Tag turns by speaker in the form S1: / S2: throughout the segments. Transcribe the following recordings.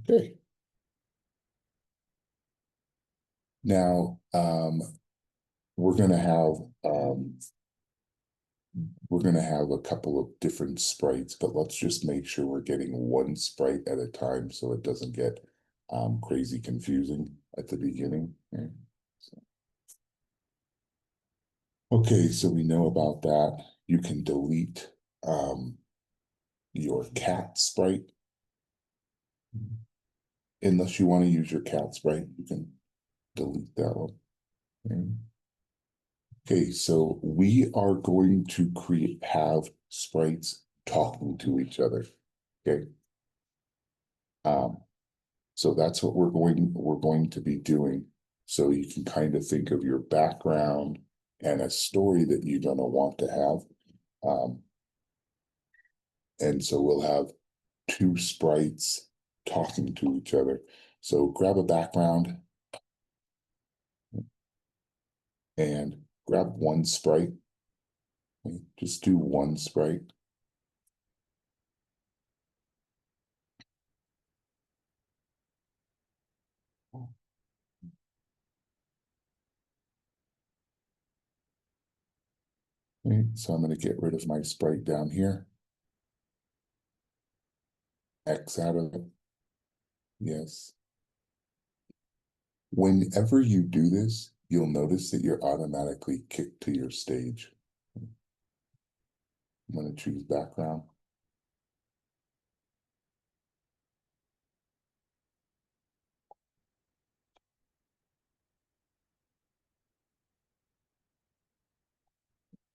S1: Okay. Now, we're gonna have a couple of different sprites, but let's just make sure we're getting one sprite at a time so it doesn't get crazy confusing at the beginning. Okay. Okay, so we know about that. You can delete your cat sprite. Unless you want to use your cat sprite, you can delete that one. Okay, so we are going to have sprites talking to each other. Okay. So that's what we're going to be doing. So you can kind of think of your background and a story that you're gonna want to have. And so we'll have two sprites talking to each other. So grab a background and grab one sprite. Just do one sprite. Okay, so I'm going to get rid of my sprite down here. X out of it. Yes. Whenever you do this, you'll notice that you're automatically kicked to your stage. I'm going to choose background.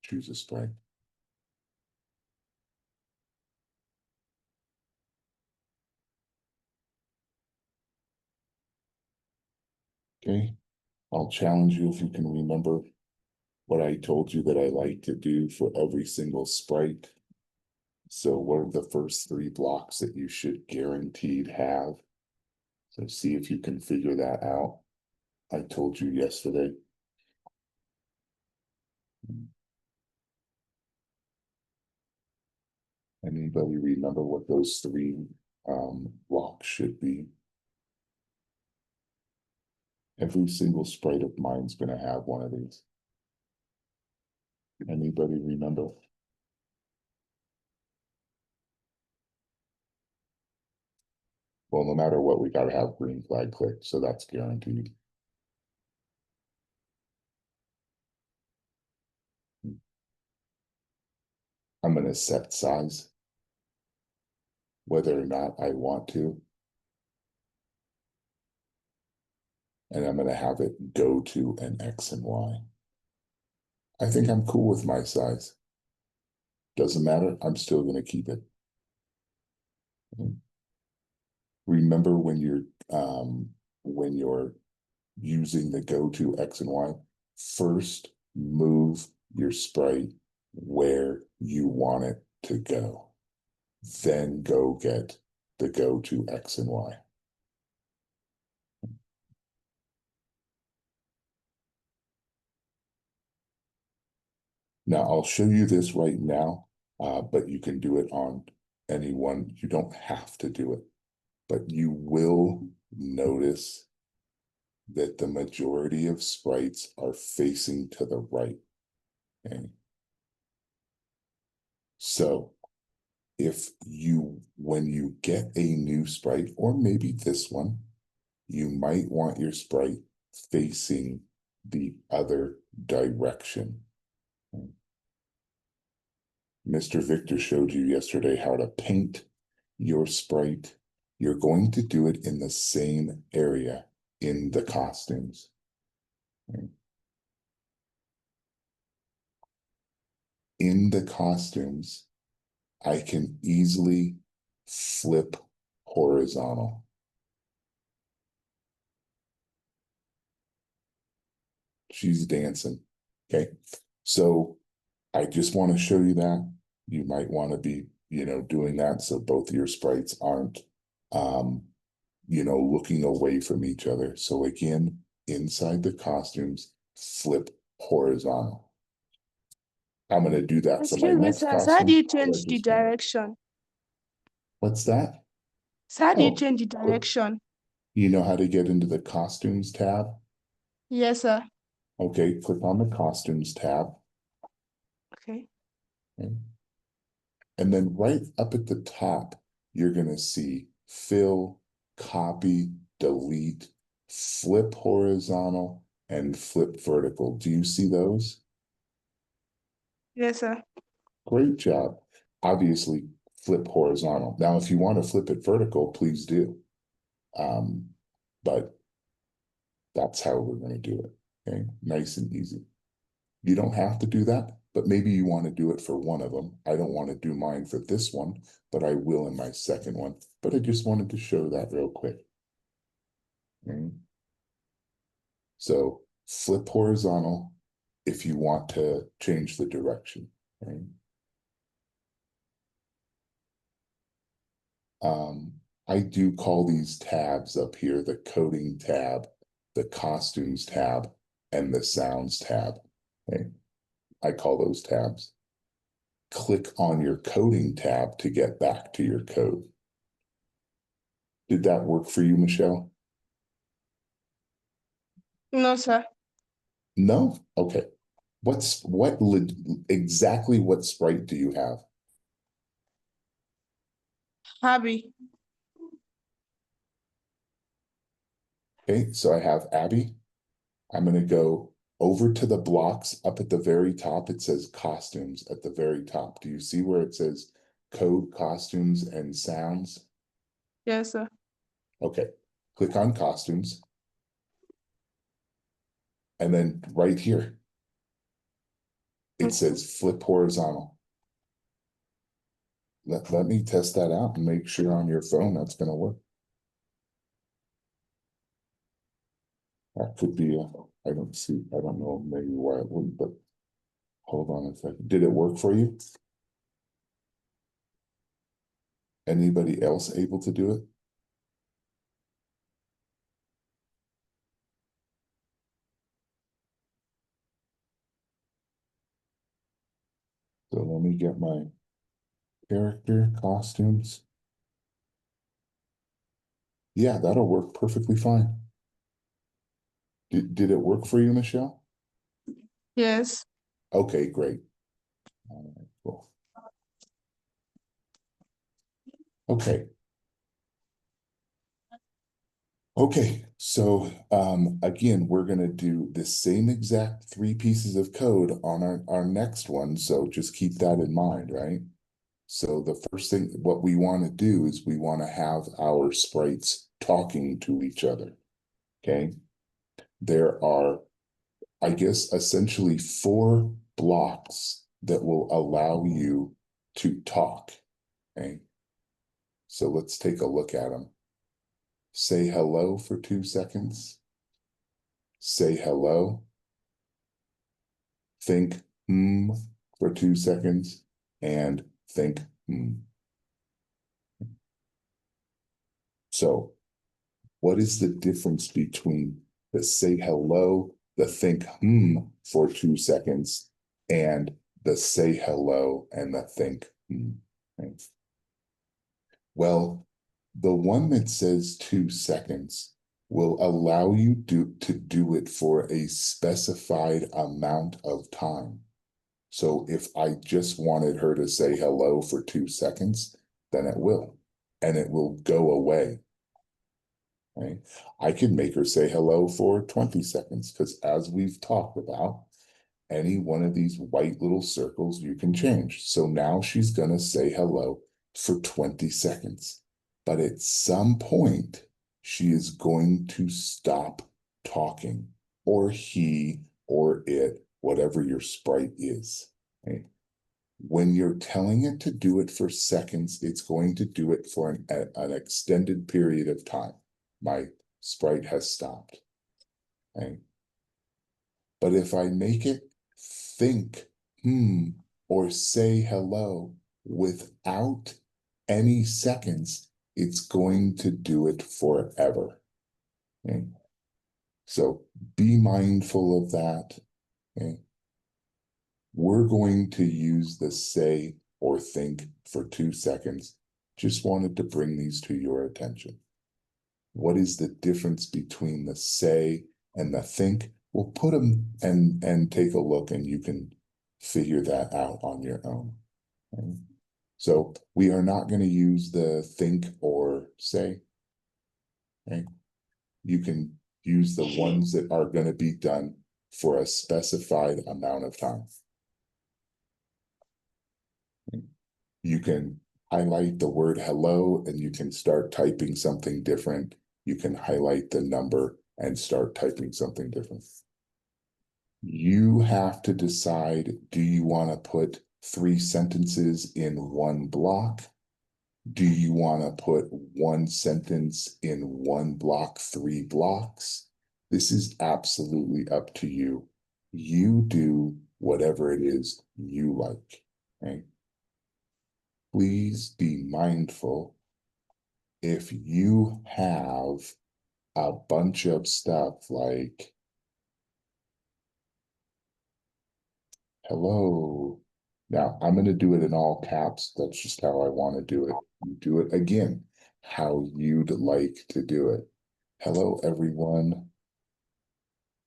S1: Choose a sprite. Okay. I'll challenge you if you can remember what I told you that I like to do for every single sprite. So what are the first three blocks that you should guaranteed have? So see if you can figure that out. I told you yesterday. Anybody remember what those three blocks should be? Every single sprite of mine's going to have one of these. Anybody remember? Well, no matter what, we got to have green flag clicked, so that's guaranteed. I'm going to set size, whether or not I want to. And I'm going to have it go to an X and Y. I think I'm cool with my size. Doesn't matter, I'm still going to keep it. Remember when you're using the go to X and Y, first move your sprite where you want it to go. Then go get the go to X and Y. Now I'll show you this right now, but you can do it on anyone. You don't have to do it, but you will notice that the majority of sprites are facing to the right. Okay. So when you get a new sprite, or maybe this one, you might want your sprite facing the other direction. Mr. Victor showed you yesterday how to paint your sprite. You're going to do it in the same area in the costumes. In the costumes, I can easily flip horizontal. She's dancing. Okay. So I just want to show you that. You might want to be, doing that so both of your sprites aren't, looking away from each other. So again, inside the costumes, flip horizontal. I'm going to do that for my
S2: Excuse me,
S1: next
S2: sir. So how do
S1: costume.
S2: you change the direction?
S1: What's that?
S2: So how do you
S1: Oh,
S2: change the direction?
S1: you know how to get into the costumes tab?
S2: Yes, sir.
S1: Okay, click on the costumes tab.
S2: Okay.
S1: Okay. And then right up at the top, you're going to see fill, copy, delete, flip horizontal, and flip vertical. Do you see those?
S2: Yes, sir.
S1: Great job. Obviously, flip horizontal. Now, if you want to flip it vertical, please do. But that's how we're going to do it. Okay, nice and easy. You don't have to do that, but maybe you want to do it for one of them. I don't want to do mine for this one, but I will in my second one. But I just wanted to show that real quick. Okay. So flip horizontal if you want to change the direction. Okay. Um, I do call these tabs up here the coding tab, the costumes tab, and the sounds tab. Okay. I call those tabs. Click on your coding tab to get back to your code. Did that work for you, Michelle?
S2: No, sir.
S1: No? Okay. Exactly what sprite do you have?
S2: Abby.
S1: Okay, so I have Abby. I'm going to go over to the blocks up at the very top. It says costumes at the very top. Do you see where it says code, costumes, and sounds?
S2: Yes, sir.
S1: Okay, click on costumes. And then right here, it
S2: Okay.
S1: says flip horizontal. Let me test that out and make sure on your phone that's going to work. That could be I don't see, I don't know maybe why it wouldn't, but hold on a second. Did it work for you? Anybody else able to do it? So let me get my character costumes. Yeah, that'll work perfectly fine. Did it work for you, Michelle?
S2: Yes.
S1: Okay, great. All right, cool. Okay. Okay, so again, we're going to do the same exact three pieces of code on our next one. So just keep that in mind, right? So the first thing, what we want to do is we want to have our sprites talking to each other. Okay. There are, I guess, essentially four blocks that will allow you to talk. Okay. So let's take a look at them. Say hello for 2 seconds. Say hello. Think for 2 seconds and think hmm. So what is the difference between the say hello, the think for 2 seconds, and the say hello and the think hmm? Right? Well, the one that says 2 seconds will allow you to do it for a specified amount of time. So if I just wanted her to say hello for 2 seconds, then it will, and it will go away. Right? I can make her say hello for 20 seconds because as we've talked about, any one of these white little circles you can change. So now she's going to say hello for 20 seconds. But at some point, she is going to stop talking, or he, or it, whatever your sprite is. Right? When you're telling it to do it for seconds, it's going to do it for an extended period of time. My sprite has stopped. Right? But if I make it think, or say hello without any seconds, it's going to do it forever. Okay? So be mindful of that. Okay? We're going to use the say or think for 2 seconds Just wanted to bring these to your attention. What is the difference between the say and the think? We'll put them and take a look, and you can figure that out on your own. Okay? So we are not going to use the think or say. Okay? You can use the ones that are going to be done for a specified amount of time. You can highlight the word hello and you can start typing something different. You can highlight the number and start typing something different. You have to decide, do you want to put 3 sentences in one block? Do you want to put 1 sentence in one block, 3 blocks? This is absolutely up to you. You do whatever it is you like. Okay? Please be mindful if you have a bunch of stuff like, hello. Now, I'm going to do it in all caps. That's just how I want to do it. You do it again, how you'd like to do it. Hello, everyone.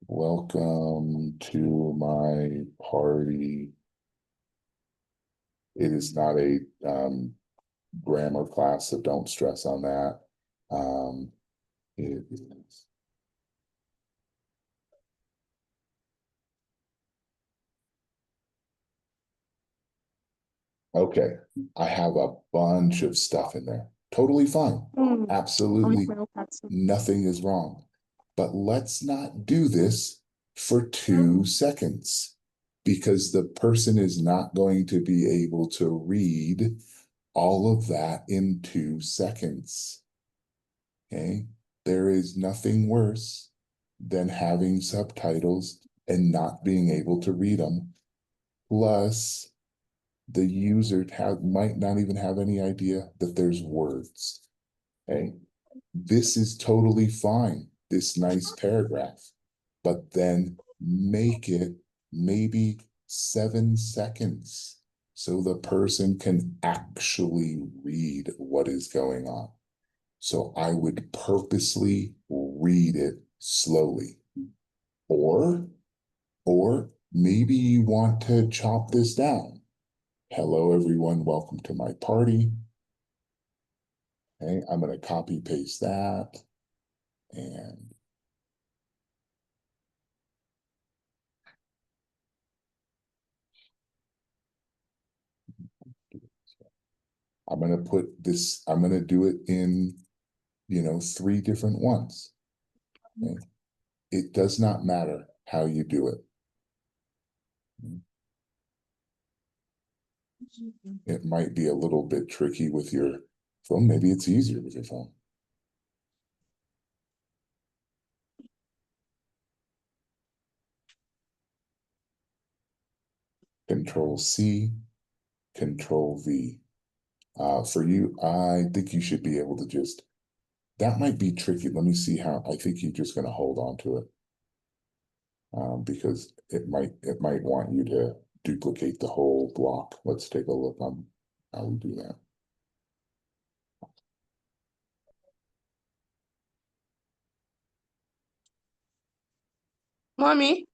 S1: Welcome to my party. It is not a grammar class, so don't stress on that. It is. Okay, I have a bunch of stuff in there. Totally fine. Absolutely nothing is wrong. But let's not do this for 2 seconds because the person is not going to be able to read all of that in 2 seconds. Okay, there is nothing worse than having subtitles and not being able to read them. Plus, the user might not even have any idea that there's words. Okay, this is totally fine, this nice paragraph, but then make it maybe 7 seconds so the person can actually read what is going on. So I would purposely read it slowly. Or maybe you want to chop this down. Hello, everyone. Welcome to my party. Okay, I'm going to copy paste that. And I'm going to put this, I'm going to do it in, 3 different ones. Okay? It does not matter how you do it. It might be a little bit tricky with your phone. Maybe it's easier with your phone. Control C, Control V. For you, I think you should be able to just, that might be tricky. Let me see how, I think you're just going to hold on to it. Because it might want you to duplicate the whole block. Let's take a look on how we do that.
S2: Mommy?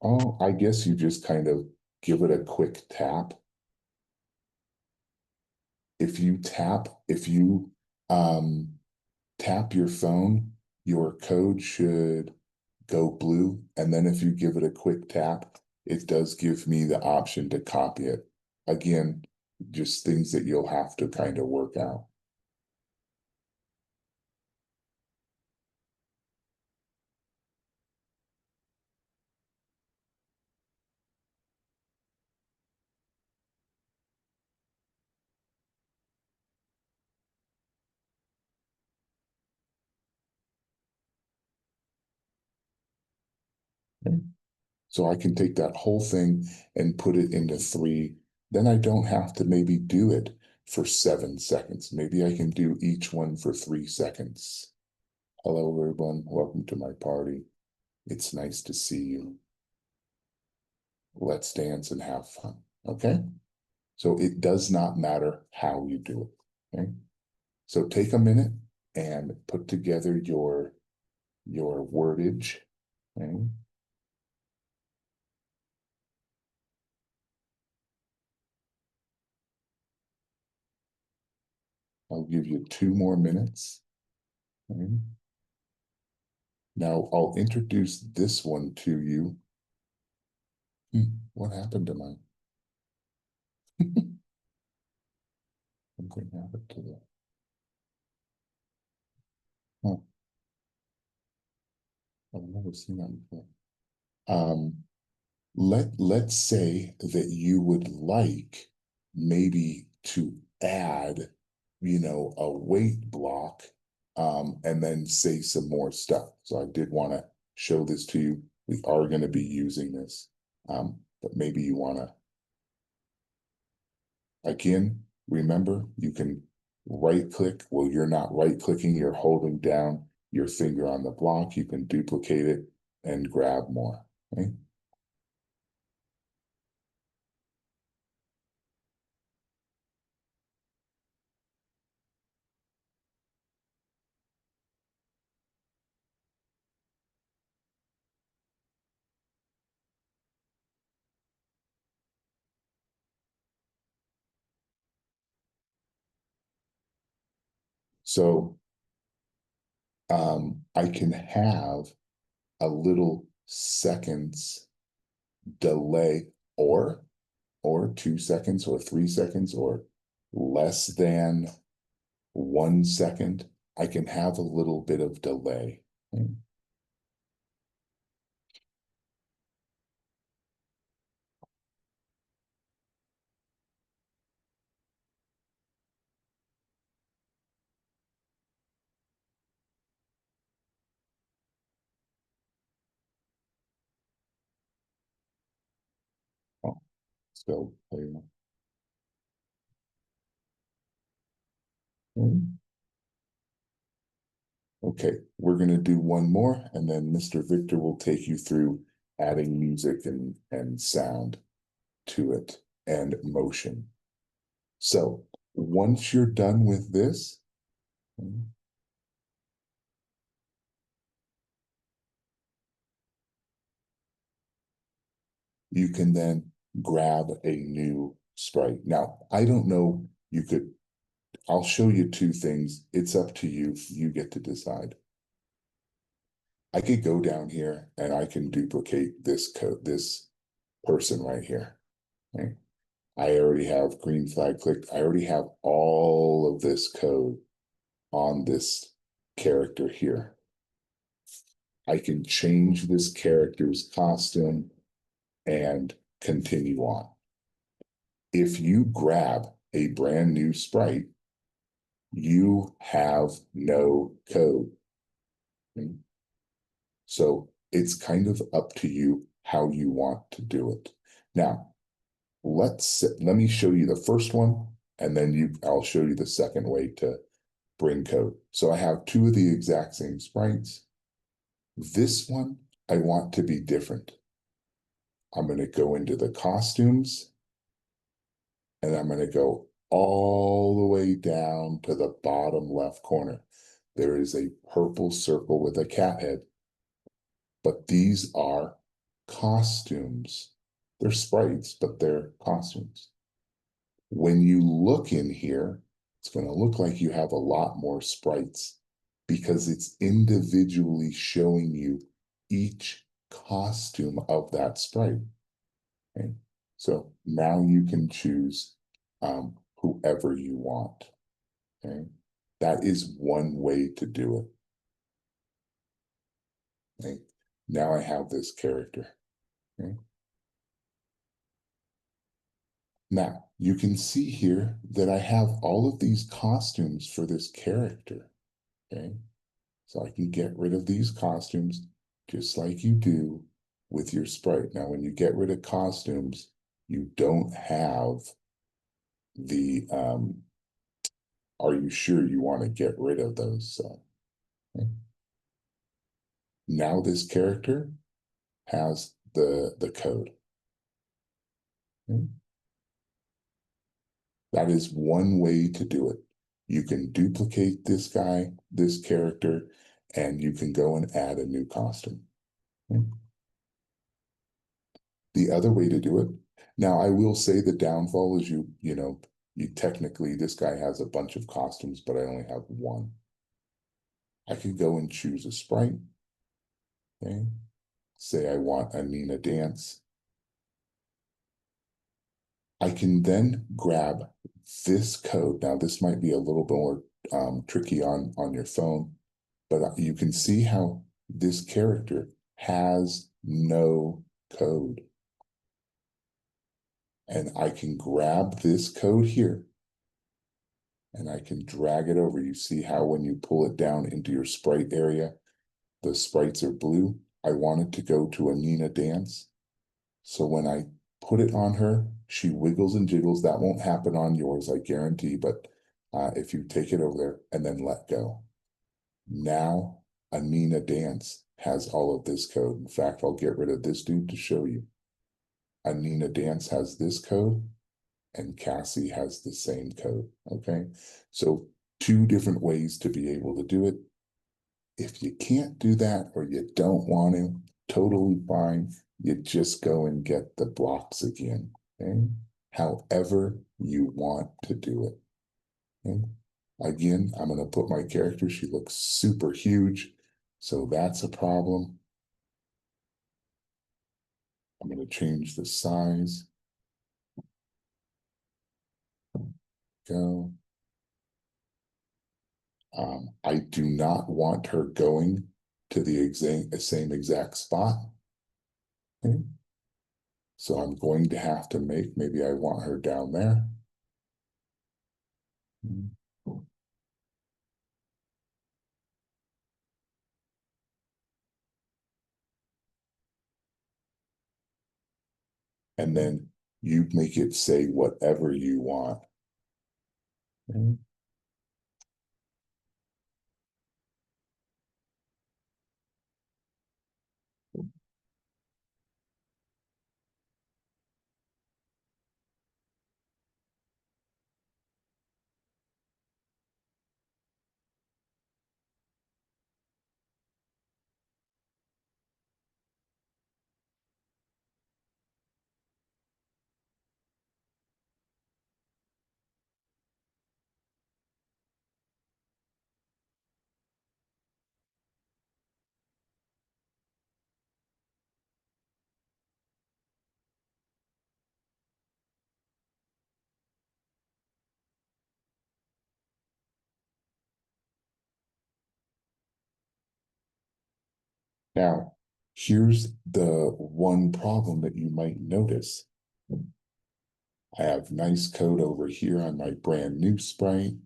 S1: Oh, I guess you just kind of give it a quick tap. If you tap your phone, your code should go blue. And then if you give it a quick tap, it does give me the option to copy it. Again, just things that you'll have to kind of work out. Okay. So I can take that whole thing and put it into 3. Then I don't have to maybe do it for 7 seconds. Maybe I can do each one for 3 seconds. Hello, everyone. Welcome to my party. It's nice to see you. Let's dance and have fun. Okay? So it does not matter how you do it. Okay. So take a minute and put together your wordage. Okay. I'll give you 2 more minutes. Okay. Now I'll introduce this one to you. What happened to mine? Something happened to that. Oh, I've never seen that before. Um, let's say that you would like maybe to add, a weight block, and then say some more stuff. So I did want to show this to you. We are going to be using this, but maybe you want to, again, remember, you can right click. Well, you're not right clicking, you're holding down your finger on the block. You can duplicate it and grab more. Okay? So I can have a little seconds delay, or 2 seconds or 3 seconds or less than 1 second. I can have a little bit of delay. Okay. Oh, so okay, we're going to do one more, and then Mr. Victor will take you through adding music and sound to it and motion. So once you're done with this, you can then grab a new sprite. Now, I don't know, I'll show you two things. It's up to you. You get to decide. I could go down here and I can duplicate this code, this person right here. Okay. I already have green flag clicked. I already have all of this code on this character here. I can change this character's costume and continue on. If you grab a brand new sprite, you have no code. Okay. So it's kind of up to you how you want to do it. Now, let me show you the first one, and then I'll show you the second way to bring code. So I have two of the exact same sprites. This one I want to be different. I'm going to go into the costumes, and I'm going to go all the way down to the bottom left corner. There is a purple circle with a cat head, but these are costumes. They're sprites, but they're costumes. When you look in here, it's going to look like you have a lot more sprites because it's individually showing you each costume of that sprite. Okay? So now you can choose whoever you want. Okay? That is one way to do it. Okay? Now I have this character. Okay? Now you can see here that I have all of these costumes for this character. Okay? So I can get rid of these costumes just like you do with your sprite. Now, when you get rid of costumes, you don't have the, are you sure you want to get rid of those? Okay. Now this character has the code. Okay. That is one way to do it. You can duplicate this guy, this character, and you can go and add a new costume. The other way to do it, now I will say the downfall is you technically, this guy has a bunch of costumes, but I only have one. I could go and choose a sprite. Okay. Say I want a Nina dance. I can then grab this code. Now, this might be a little bit more tricky on your phone, but you can see how this character has no code. And I can grab this code here and I can drag it over. You see how when you pull it down into your sprite area, the sprites are blue. I want it to go to a Nina dance. So when I put it on her, she wiggles and jiggles. That won't happen on yours, I guarantee. But if you take it over there and then let go, now a Nina dance has all of this code. In fact, I'll get rid of this dude to show you. A Nina dance has this code and Cassie has the same code. Okay. So two different ways to be able to do it. If you can't do that or you don't want to, totally fine. You just go and get the blocks again. Okay. However you want to do it. Okay. Again, I'm going to put my character. She looks super huge. So that's a problem. I'm going to change the size. Go. I do not want her going to the same exact spot. Okay. So I'm going to have to maybe I want her down there. And then you make it say whatever you want. Okay. Now, here's the one problem that you might notice. I have nice code over here on my brand new sprite.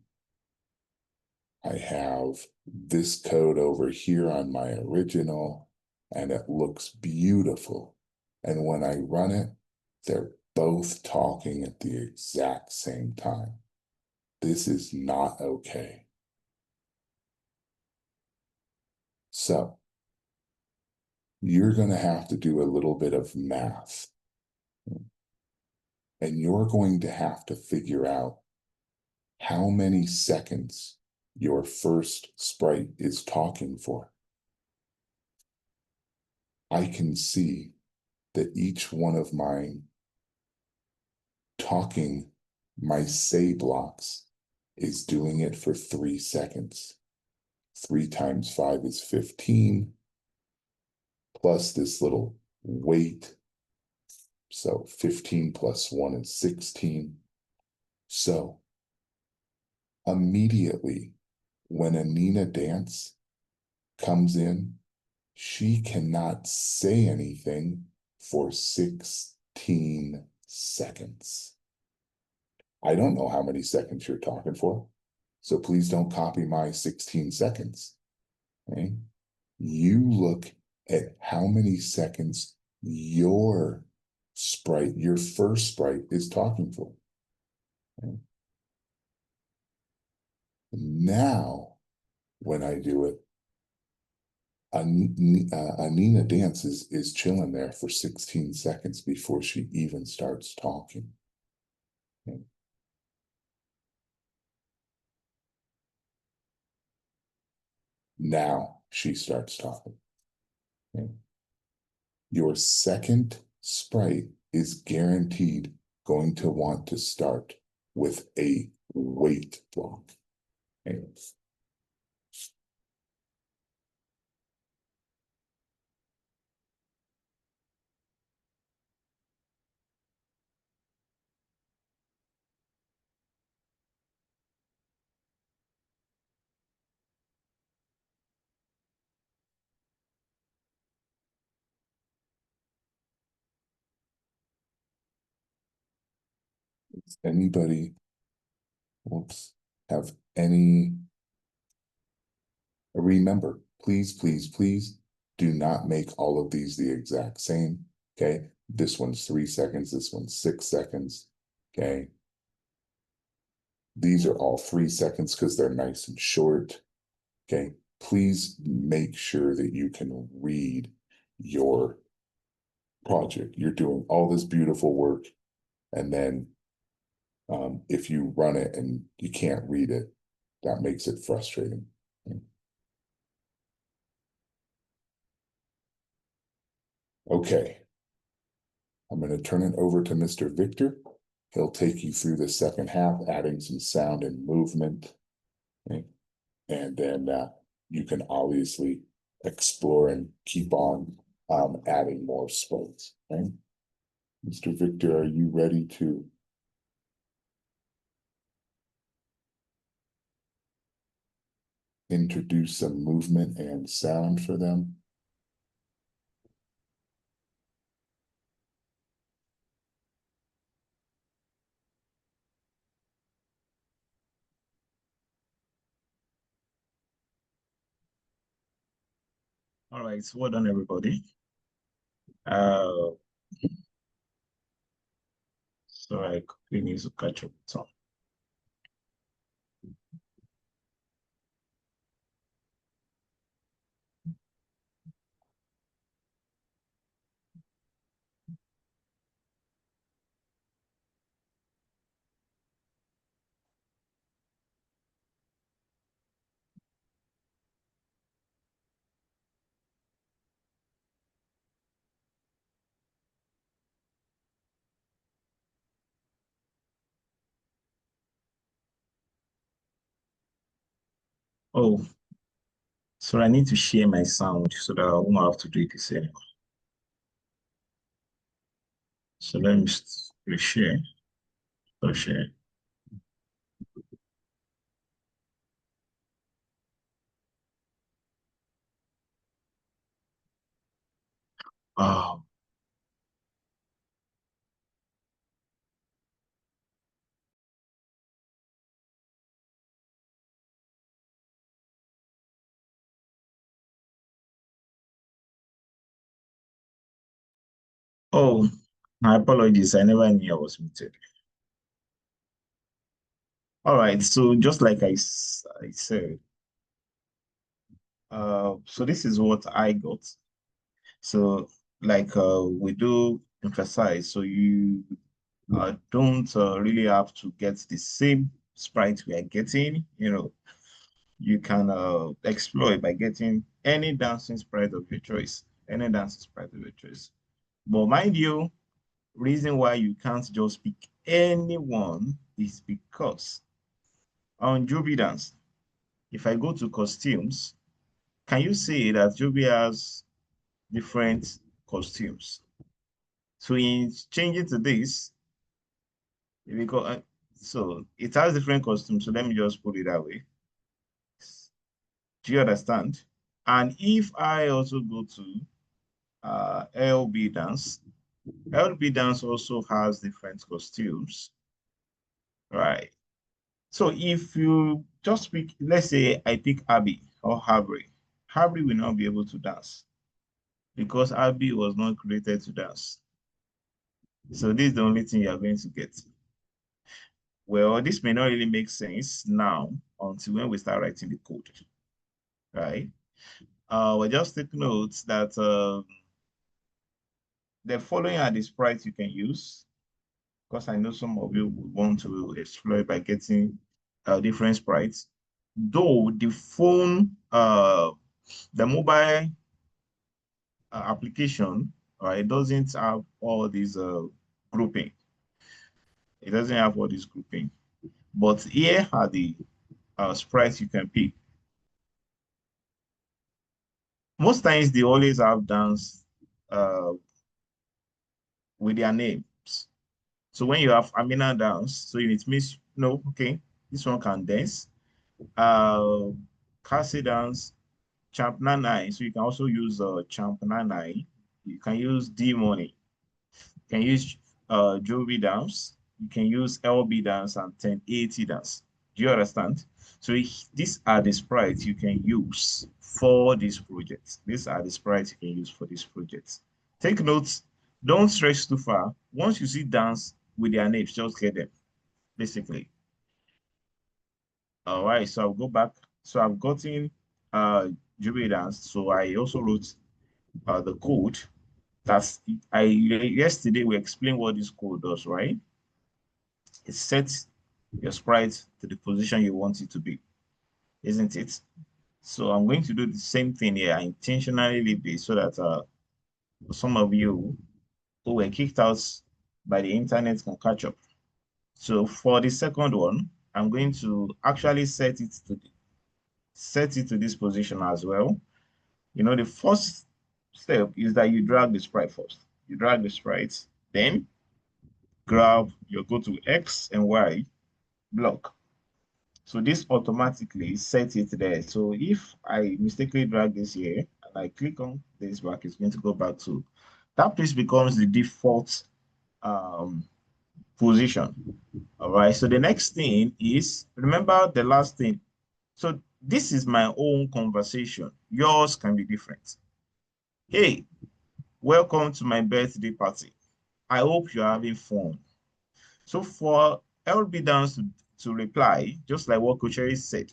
S1: I have this code over here on my original, and it looks beautiful. And when I run it, they're both talking at the exact same time. This is not okay. So you're going to have to do a little bit of math. And you're going to have to figure out how many seconds your first sprite is talking for. I can see that each one of mine talking, my say blocks, is doing it for 3 seconds. 3 times 5 is 15, plus this little wait. So 15 plus 1 is 16. So immediately when a Nina dance comes in, she cannot say anything for 16 seconds. I don't know how many seconds you're talking for, so please don't copy my 16 seconds. Okay? You look at how many seconds your sprite, your first sprite, is talking for. Okay? Now, when I do it, a Nina dance is chilling there for 16 seconds before she even starts talking. Okay. Now she starts talking. Okay. Your second sprite is guaranteed going to want to start with a wait block. Okay. Does anybody have any? Remember, please, please, please do not make all of these the exact same. Okay. This one's 3 seconds. This one's 6 seconds. Okay. These are all 3 seconds because they're nice and short. Okay. Please make sure that you can read your project. You're doing all this beautiful work. And then if you run it and you can't read it, that makes it frustrating. Okay. I'm going to turn it over to Mr. Victor. He'll take you through the second half, adding some sound and movement. Okay? And then you can obviously explore and keep on adding more sprites. Okay? Mr. Victor, are you ready to introduce some movement and sound for them?
S3: All right, so well done, everybody. So I quickly need to catch up with some. Oh, so I need to share my sound so that I won't have to do it this anymore. So let me share. So share. Oh, oh, my apologies. I never knew I was muted. All right, so just like I said, so this is what I got. So like we do emphasize, so you don't really have to get the same sprite we are getting, you can explore it by getting any dancing sprite of your choice, any dancing sprite of your choice. But mind you, reason why you can't just pick anyone is because on Joby Dance, if I go to costumes, can you see that Joby has different costumes? So in changing to this, because so it has different costumes. So let me just put it that way. Do you understand? And if I also go to LB dance, LB dance also has different costumes, right? So if you just pick, let's say I pick Abby or Harvey, Harvey will not be able to dance because Abby was not created to dance. So this is the only thing you are going to get. Well, this may not really make sense now until when we start writing the code, right? Well, just take notes that the following are the sprites you can use, because I know some of you would want to explore by getting different sprites. though the phone, the mobile application, it doesn't have all these grouping. It doesn't have all these grouping. But here are the sprites you can pick. Most times they always have dance with their names. So when you have Amina dance, so it means no, okay, this one can dance. Kasi dance, Champ 99. So you can also use Champ 99. You can use D Money. You can use Jovi dance. You can use LB dance and 1080 dance. Do you understand? So these are the sprites you can use for this project. These are the sprites you can use for this project. Take notes. Don't stretch too far. Once you see dance with their names, just get them, basically. All right, so I'll go back. So I've gotten Jubilee dance. So I also wrote the code. That's yesterday we explained what this code does, right? It sets your sprite to the position you want it to be, isn't it? So I'm going to do the same thing here. I intentionally leave this so that some of you who were kicked out by the internet can catch up. So for the second one, I'm going to actually set it to this position as well. You know, the first step is that you drag the sprite first. You drag the sprite, then go to X and Y block. So this automatically sets it there. So if I mistakenly drag this here and I click on this back, it's going to go back to that place becomes the default position. All right. So the next thing is, remember the last thing. So this is my own conversation. Yours can be different. Hey, welcome to my birthday party. I hope you're having fun. So for LB Dance to reply, just like what Coach Harris said.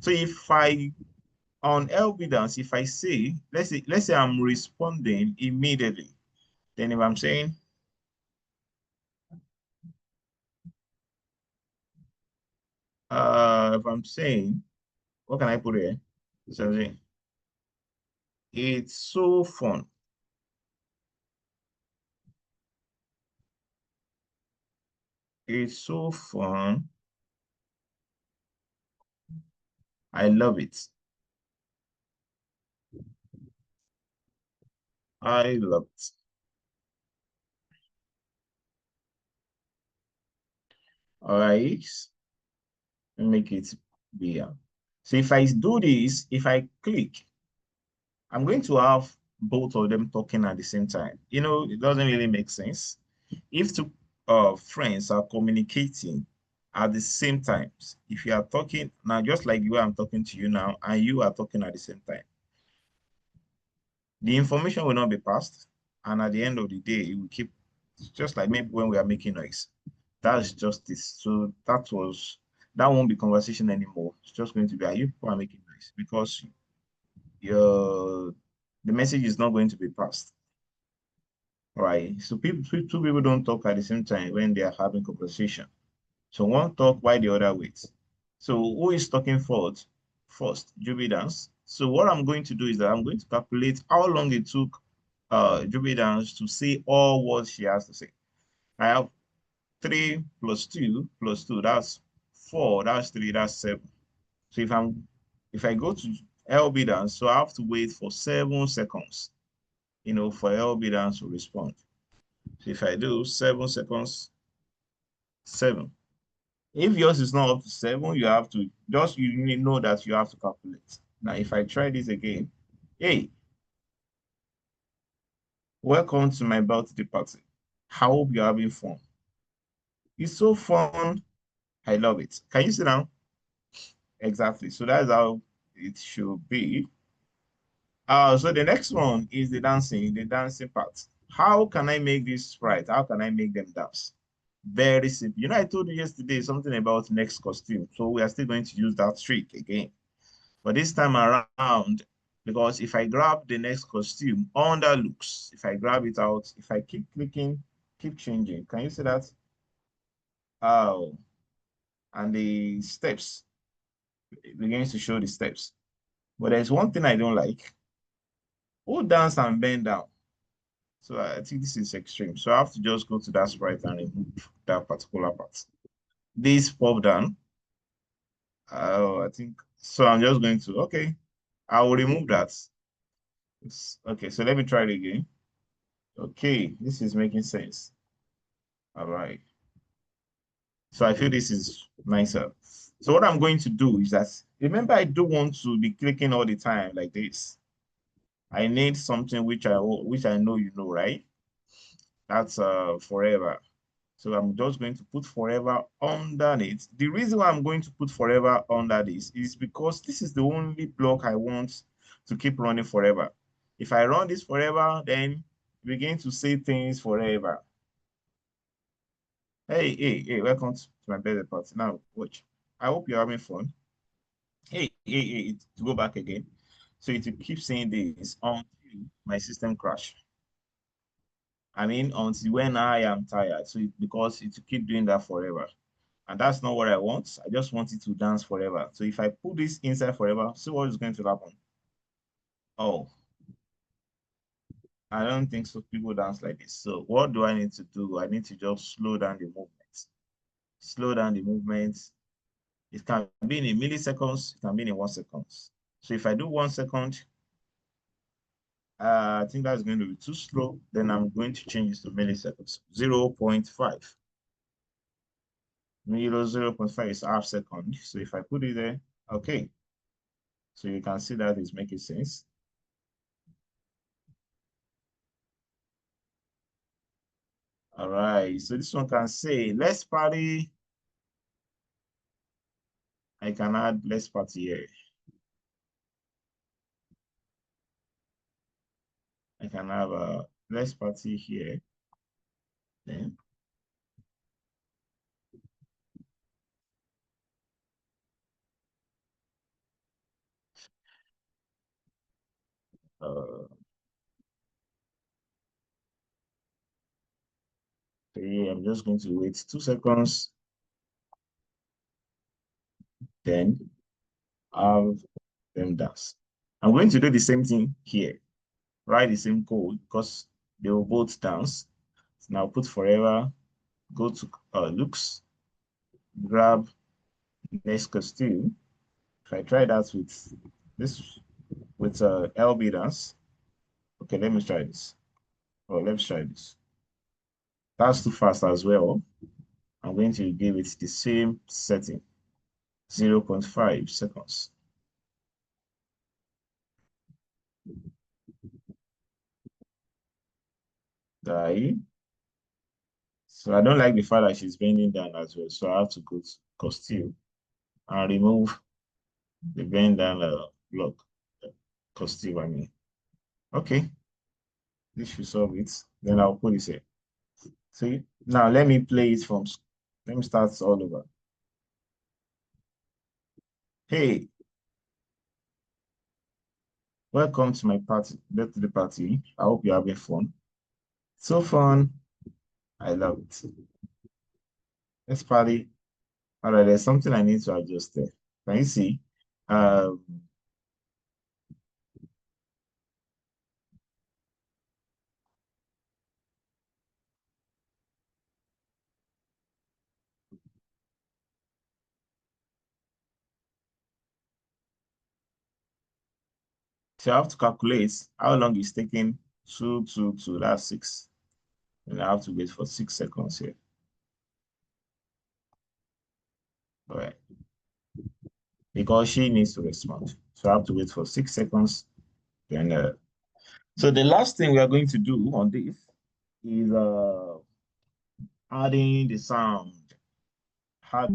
S3: So if I on LB Dance, if I say, let's say I'm responding immediately, then if I'm saying, what can I put here? Something. It's so fun. It's so fun. I love it. I love it. All right. Let me make it bigger. So if I do this, if I click, I'm going to have both of them talking at the same time. You know, it doesn't really make sense. If two friends are communicating at the same time, if you are talking now, just like you I'm talking to you now, and you are talking at the same time, the information will not be passed. And at the end of the day, it will keep just like maybe when we are making noise. That's just this. So that won't be conversation anymore. It's just going to be, are you people are making noise? Because the message is not going to be passed. Right. So two people don't talk at the same time when they are having conversation. So one talk while the other waits. So who is talking first? First, Juby Dance. So what I'm going to do is that I'm going to calculate how long it took Juby Dance to say all what she has to say. I have 3 plus 2 plus 2, that's 4, that's 3, that's 7. So if I go to LB Dance, so I have to wait for 7 seconds, you know, for LB Dance to respond. So if I do 7 seconds, 7. If yours is not up to 7, you have to you need to know that you have to calculate. Now, if I try this again, hey, welcome to my birthday party. I hope you're having fun. It's so fun. I love it. Can you see now? Exactly. So that's how it should be. So the next one is the dancing part. How can I make this sprite? How can I make them dance? Very simple. You know, I told you yesterday something about next costume. So we are still going to use that trick again. But this time around, because if I grab the next costume under looks, if I grab it out, if I keep clicking, keep changing. Can you see that? Oh, and the steps. It begins to show the steps. But there's one thing I don't like. Hold dance and bend down. So I think this is extreme. So I have to just go to that sprite and remove that particular part. This pop down. Oh, I think so. I'm just going to, okay, I will remove that. Okay, so let me try it again. Okay, this is making sense. All right. So I feel this is nicer. So what I'm going to do is that, remember, I don't want to be clicking all the time like this. I need something which I know you know, right? That's forever. So I'm just going to put forever underneath. The reason why I'm going to put forever under this is because this is the only block I want to keep running forever. If I run this forever, then begin to say things forever. Hey, welcome to my birthday party. Now, watch. I hope you're having fun. Hey, to go back again. So it will keep saying this until my system crash. I mean, until when I am tired. So because it will keep doing that forever. And that's not what I want. I just want it to dance forever. So if I put this inside forever, see what is going to happen. Oh, I don't think so. People dance like this. So what do I need to do? I need to just slow down the movement. Slow down the movement. It can be in milliseconds. It can be in 1 second. So if I do 1 second, I think that's going to be too slow. Then I'm going to change this to milliseconds. 0.5. 0.5 is half second. So if I put it there, okay. So you can see that it's making sense. All right, so this one can say, let's party. I can add let's party here. I can have a let's party here. Then okay, I'm just going to wait 2 seconds. Then have them dance. I'm going to do the same thing here. Write the same code because they will both dance. So now put forever, go to looks, grab next costume. If I try that with this, with LB dance, okay, let me try this. Oh, let's try this. That's too fast as well. I'm going to give it the same setting, 0.5 seconds. Die. So I don't like the fact that she's bending down as well. So I have to go to costume and remove the bend down block. Costume, I mean. Okay, this should solve it. Then I'll put it here. See, now let me play it from, let me start all over. Hey, welcome to my party, birthday party. I hope you're having fun. So fun. I love it. Let's party. All right, there's something I need to adjust there. Can you see? Um, so I have to calculate how long it's taking to that's 6. And I have to wait for 6 seconds here. All right. Because she needs to respond. So I have to wait for 6 seconds. Then so the last thing we are going to do on this is adding the sound. All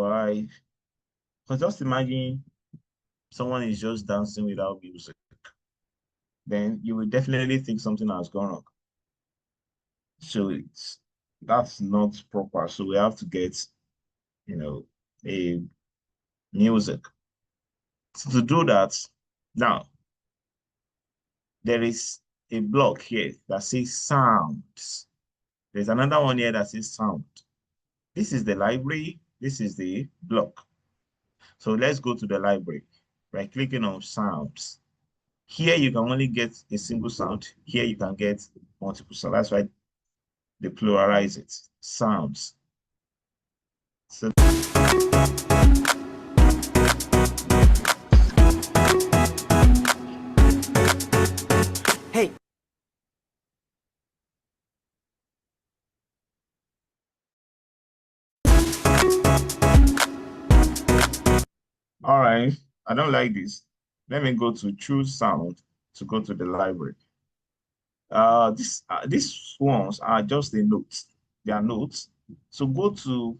S3: right. Because just imagine someone is just dancing without music. Then you will definitely think something has gone wrong. So that's not proper. So we have to get, a music. So to do that, now there is a block here that says sounds. There's another one here that says sound. This is the library. This is the block. So let's go to the library by clicking on sounds. Here you can only get a single sound. Here you can get multiple sounds. That's why they pluralize it. Sounds. So
S4: Hey.
S3: all right, I don't like this. Let me go to choose sound to go to the library. These ones are just the notes. They are notes. So go to,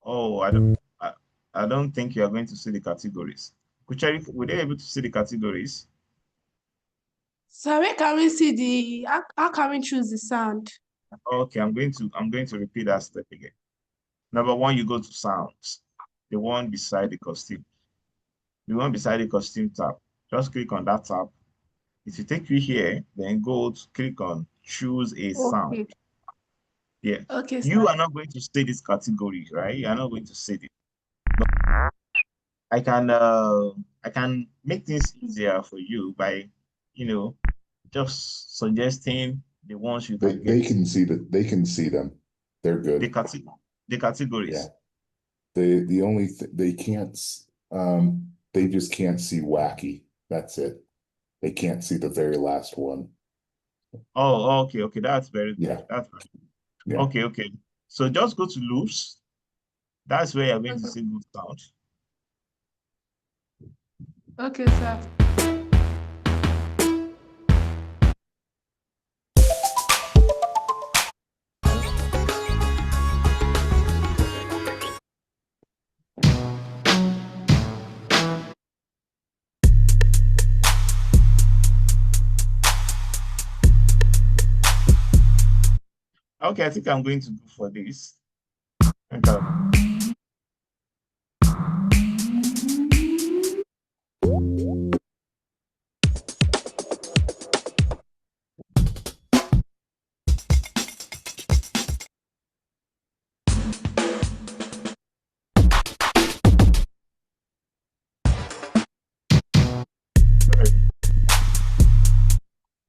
S3: oh, I don't think you are going to see the categories. Kuchari, were they able to see the categories?
S2: So where can we see how can we choose the sound?
S3: Okay, I'm going to repeat that step again. Number one, you go to sounds, the one beside the costume. The one beside the costume tab. Just click on that tab. If you take you here, then go to click on choose a sound.
S2: Okay.
S3: Yeah.
S2: Okay, sir.
S3: You are not going to say this category, right? You are not going to say this. I can make things easier for you by, just suggesting the ones you can
S1: They
S3: get.
S1: can see that, they can see them. They're
S3: The
S1: good.
S3: cate the
S1: Yeah.
S3: categories.
S1: The only they can't they just can't see wacky. That's it. They can't see the very last one.
S3: Oh, okay, okay. That's very good.
S1: Yeah.
S3: That's very
S1: Yeah.
S3: okay, okay. So just go to loops. That's where you're going to
S2: Okay,
S3: see good sound.
S2: okay, sir.
S3: Okay, I think I'm going to go for this. Okay.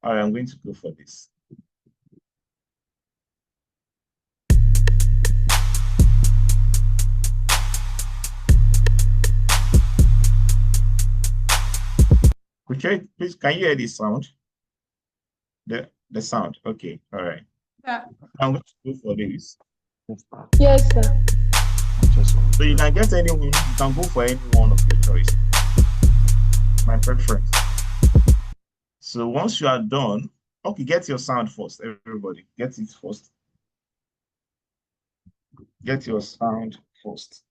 S3: All right, I'm going to go for this. Kuche, please, can you hear the sound? The sound. Okay, all right.
S2: Yeah.
S3: I'm going to go for this.
S2: Yes, sir.
S3: So you can get anyone, you can go for any one of your choice. My preference. So once you are done, okay, get your sound first, everybody. Get it first. Get your sound first.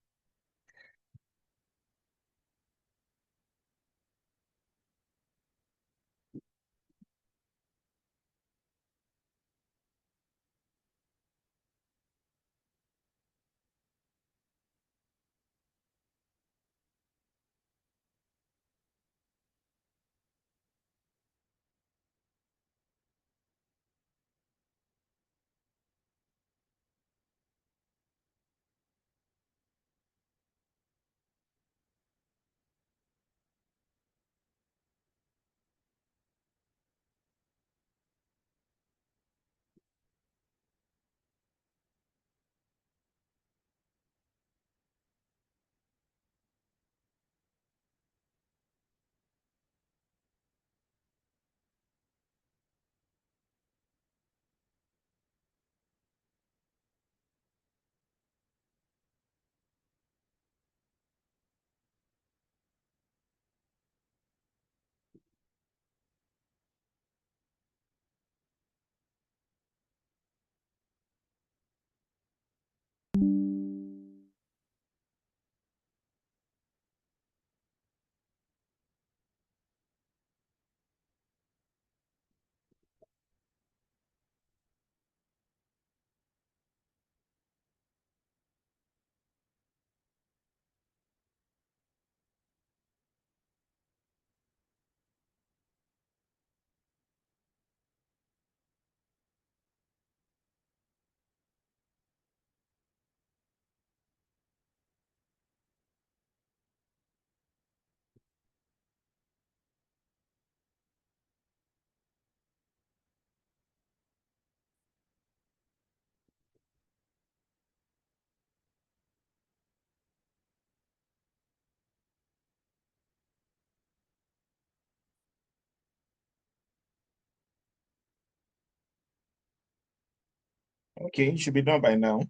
S3: Okay, you should be done by now.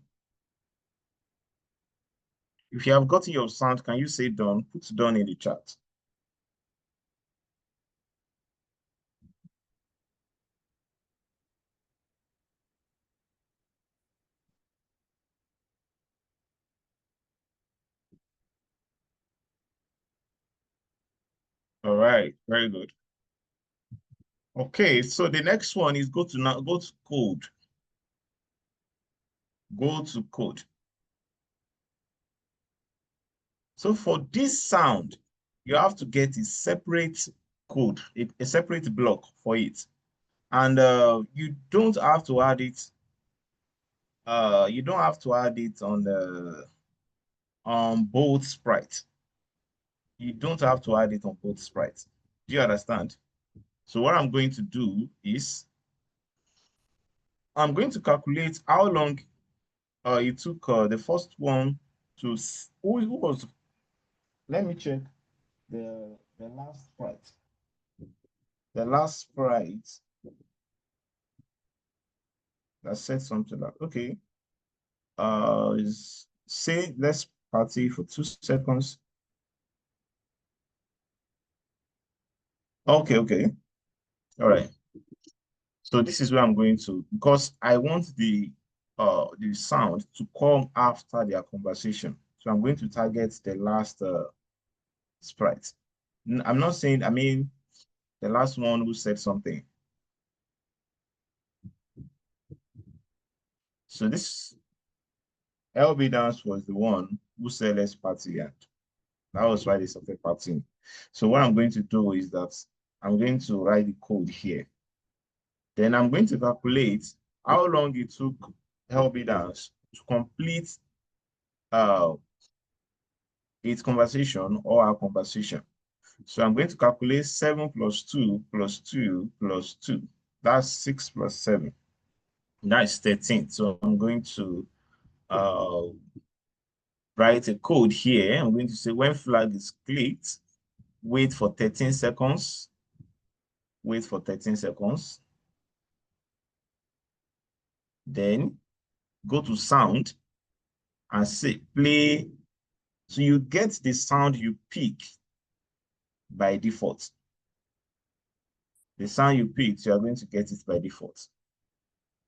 S3: If you have gotten your sound, can you say done? Put done in the chat. All right, very good. Okay, so the next one is go to code. Go to code. So for this sound, you have to get a separate code, a separate block for it. And you don't have to add it. You don't have to add it on both sprites. You don't have to add it on both sprites. Do you understand? So what I'm going to do is I'm going to calculate how long it took the first one to who was. Let me check the last sprite. The last sprite that said something like, okay, is say let's party for 2 seconds. Okay, okay. All right. So this is where I'm going to, because I want the sound to come after their conversation. So I'm going to target the last sprite. I'm not saying, I mean, the last one who said something. So this LB Dance was the one who said let's party, and that was why they started partying. So what I'm going to do is that I'm going to write the code here. Then I'm going to calculate how long it took LB Dance to complete its conversation or our conversation. So I'm going to calculate 7 plus 2 plus 2 plus 2. That's 6 plus 7. That's 13. So I'm going to write a code here. I'm going to say when flag is clicked, wait for 13 seconds. Wait for 13 seconds. Then go to sound and say play. So you get the sound you pick by default. The sound you picked, you are going to get it by default.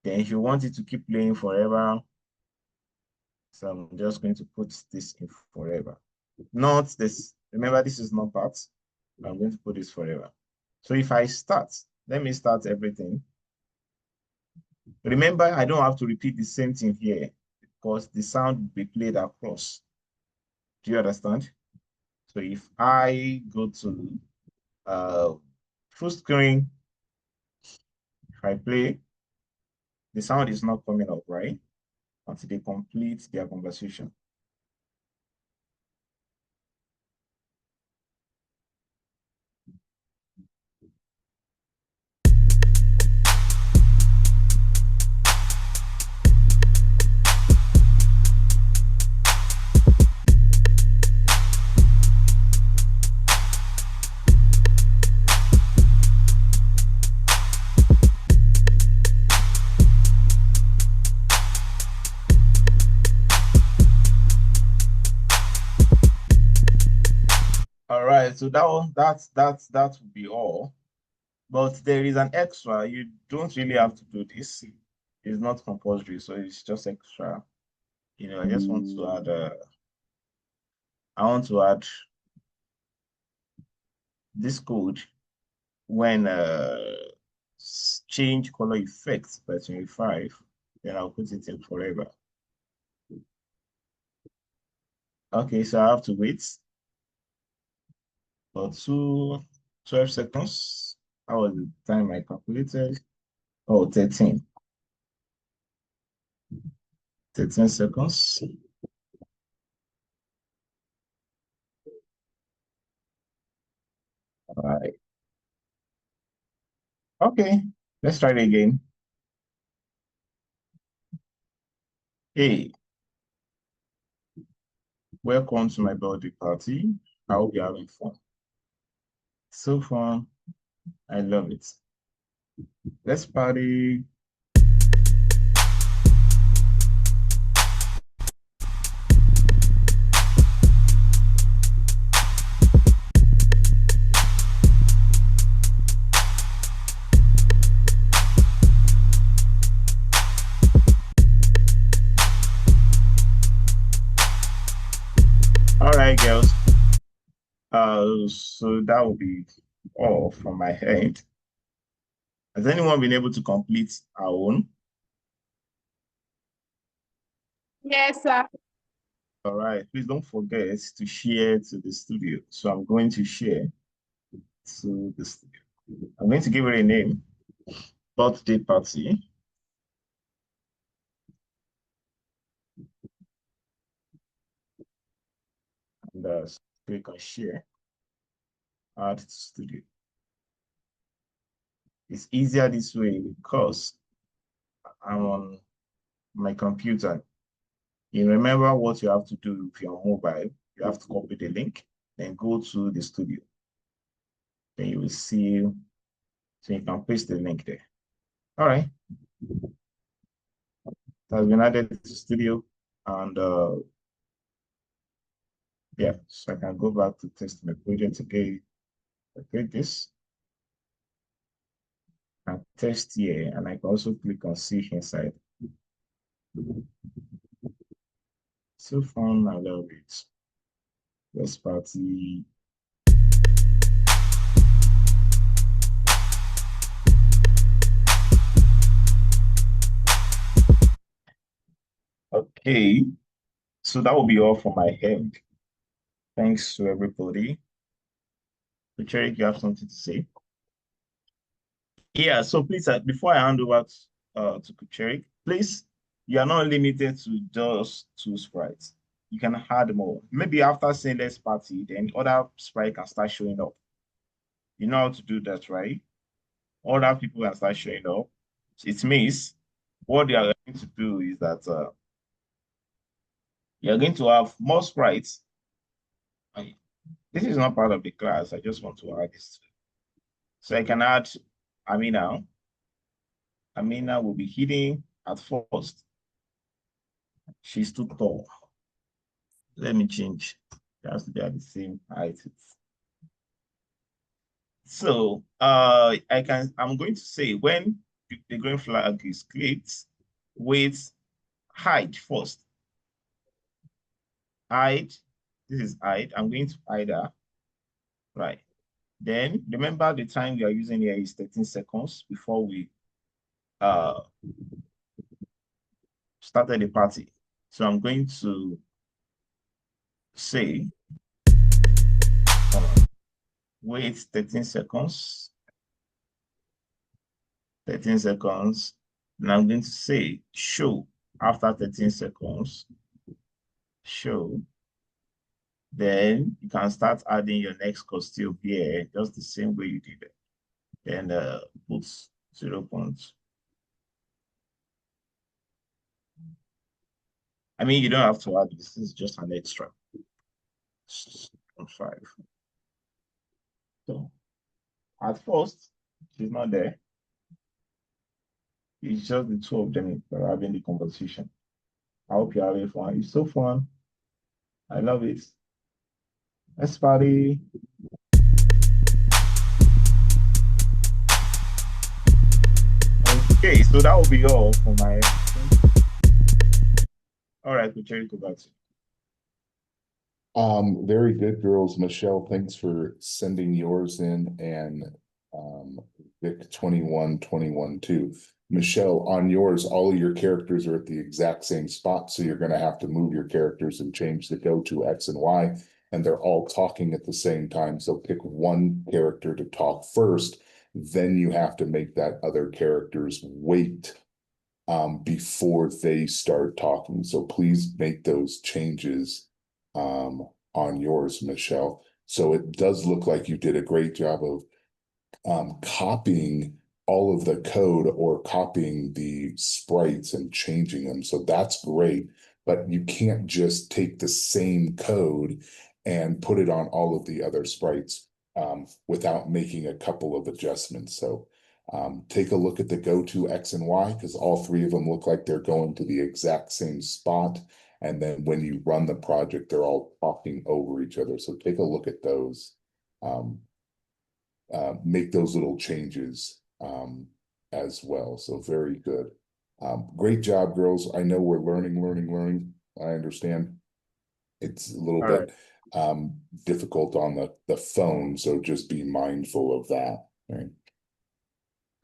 S3: Then if you want it to keep playing forever, so I'm just going to put this in forever. Not this, remember this is not part. I'm going to put this forever. So if I start, let me start everything. Remember, I don't have to repeat the same thing here because the sound will be played across. Do you understand? So if I go to full screen, if I play, the sound is not coming up, right? Until they complete their conversation. All right, so that would be all. But there is an extra. You don't really have to do this. It's not compulsory, so it's just extra. You know, I just want to add. I want to add this code when change color effect by 25. Then I'll put it in forever. Okay, so I have to wait for 12 seconds. That was the time I calculated. Oh, 13. 13 seconds. All right. Okay, let's try it again. Hey, welcome to my birthday party. I hope you're having fun. So fun. I love it. Let's party. So that will be all from my end. Has anyone been able to complete our own?
S2: Yes, sir.
S3: All right, please don't forget to share to the studio. So I'm going to share to the studio. I'm going to give it a name, birthday party. And click on share, add to studio. It's easier this way because I'm on my computer. You remember what you have to do if you're on mobile. You have to copy the link, then go to the studio. Then you will see, so you can paste the link there. All right. It has been added to the studio. And yeah, so I can go back to test my project again. I click this. And test here, and I can also click on see inside. So fun, I love it. First party. Okay, so that will be all for my end. Thanks to everybody. Kucheri, you have something to say? Yeah, so please, before I hand over to Kucheri, please, you are not limited to just 2 sprites. You can add more. Maybe after saying let's party, then other sprite can start showing up. You know how to do that, right? Other people can start showing up. It means what they are going to do is that you're going to have more sprites. This is not part of the class. I just want to add this. So I can add Amina. Amina will be hidden at first. She's too tall. Let me change. It has to be at the same height. So I'm going to say when the green flag is clicked, with hide first. Hide. This is hide. I'm going to hide her. Right. Then remember the time we are using here is 13 seconds before we started the party. So I'm going to say, wait 13 seconds. 13 seconds. And I'm going to say show after 13 seconds. Show. Then you can start adding your next costume here, just the same way you did it. Then put 0 points. I mean, you don't have to add this. This is just an extra. 5. So at first, she's not there. It's just the 2 of them that are having the conversation. I hope you're having fun. It's so fun. I love it. Let's party. Okay, so that will be all for my. All right, Kucheri, go back to you.
S1: Very good, girls. Michelle, thanks for sending yours in, and Vic 2121 too. Michelle, on yours, all of your characters are at the exact same spot, so you're going to have to move your characters and change the go to X and Y, and they're all talking at the same time. So pick one character to talk first, then you have to make that other characters wait before they start talking. So please make those changes on yours, Michelle. So it does look like you did a great job of copying all of the code or copying the sprites and changing them. So that's great, but you can't just take the same code and put it on all of the other sprites without making a couple of adjustments. So take a look at the go-to X and Y, because all 3 of them look like they're going to the exact same spot. And then when you run the project, they're all talking over each other. So take a look at those. Make those little changes as well. So very good. Great job, girls. I know we're learning. I understand it's a little bit difficult on the phone, so just be mindful of that, right?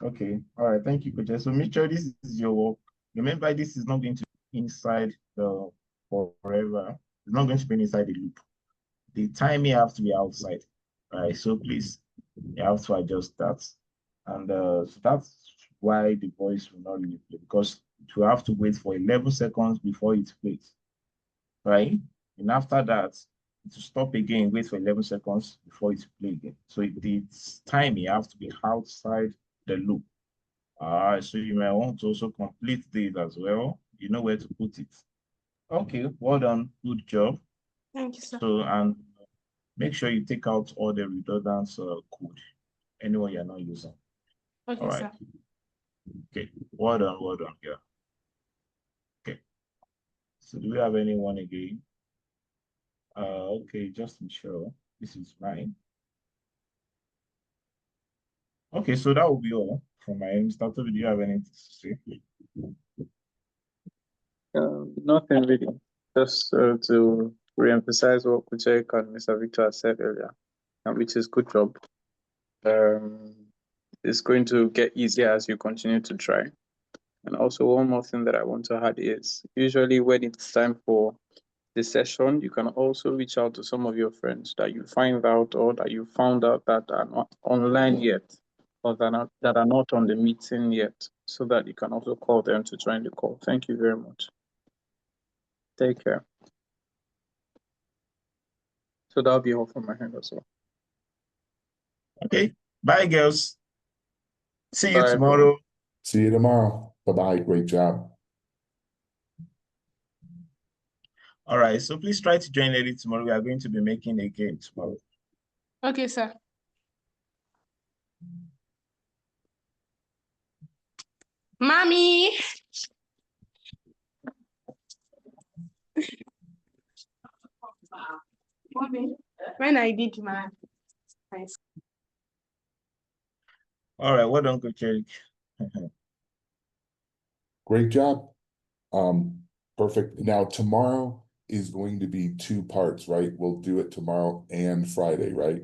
S3: Okay. All right. Thank you, Coach. So make sure this is your work. Remember, this is not going to be inside the forever. It's not going to be inside the loop. The time you have to be outside. All right. So please, you have to adjust that. And so that's why the voice will not really play, because it will have to wait for 11 seconds before it plays. Right? And after that, to stop again, wait for 11 seconds before it plays again. So it's time you have to be outside the loop. So you may want to also complete this as well. You know where to put it. Okay, well done. Good job.
S2: Thank you, sir.
S3: So, and make sure you take out all the redundant code, anyone you're not using.
S2: Okay,
S3: All right.
S2: sir.
S3: Okay, well done, yeah. Okay. So do we have anyone again? Okay, just ensure this is mine. Okay, so that will be all from my end. Mr. Toby, do you have anything to say?
S5: Nothing really. Just to re-emphasize what Kuchek and Mr. Victor said earlier, which is good job. It's going to get easier as you continue to try. And also one more thing that I want to add is usually when it's time for the session, you can also reach out to some of your friends that you find out or that you found out that are not online yet or that are not on the meeting yet, so that you can also call them to join the call. Thank you very much. Take care. So that'll be all from my hand as well.
S3: Okay, bye, girls. See you
S5: Bye,
S3: tomorrow.
S5: everyone.
S1: See you tomorrow. Bye-bye. Great job.
S3: All right, so please try to join early tomorrow. We are going to be making a game tomorrow.
S2: Okay, sir. Mommy. Mommy, when I did my
S3: All right, well done, Coach Eric.
S1: Great job. Perfect. Now tomorrow is going to be 2 parts, right? We'll do it tomorrow and Friday, right?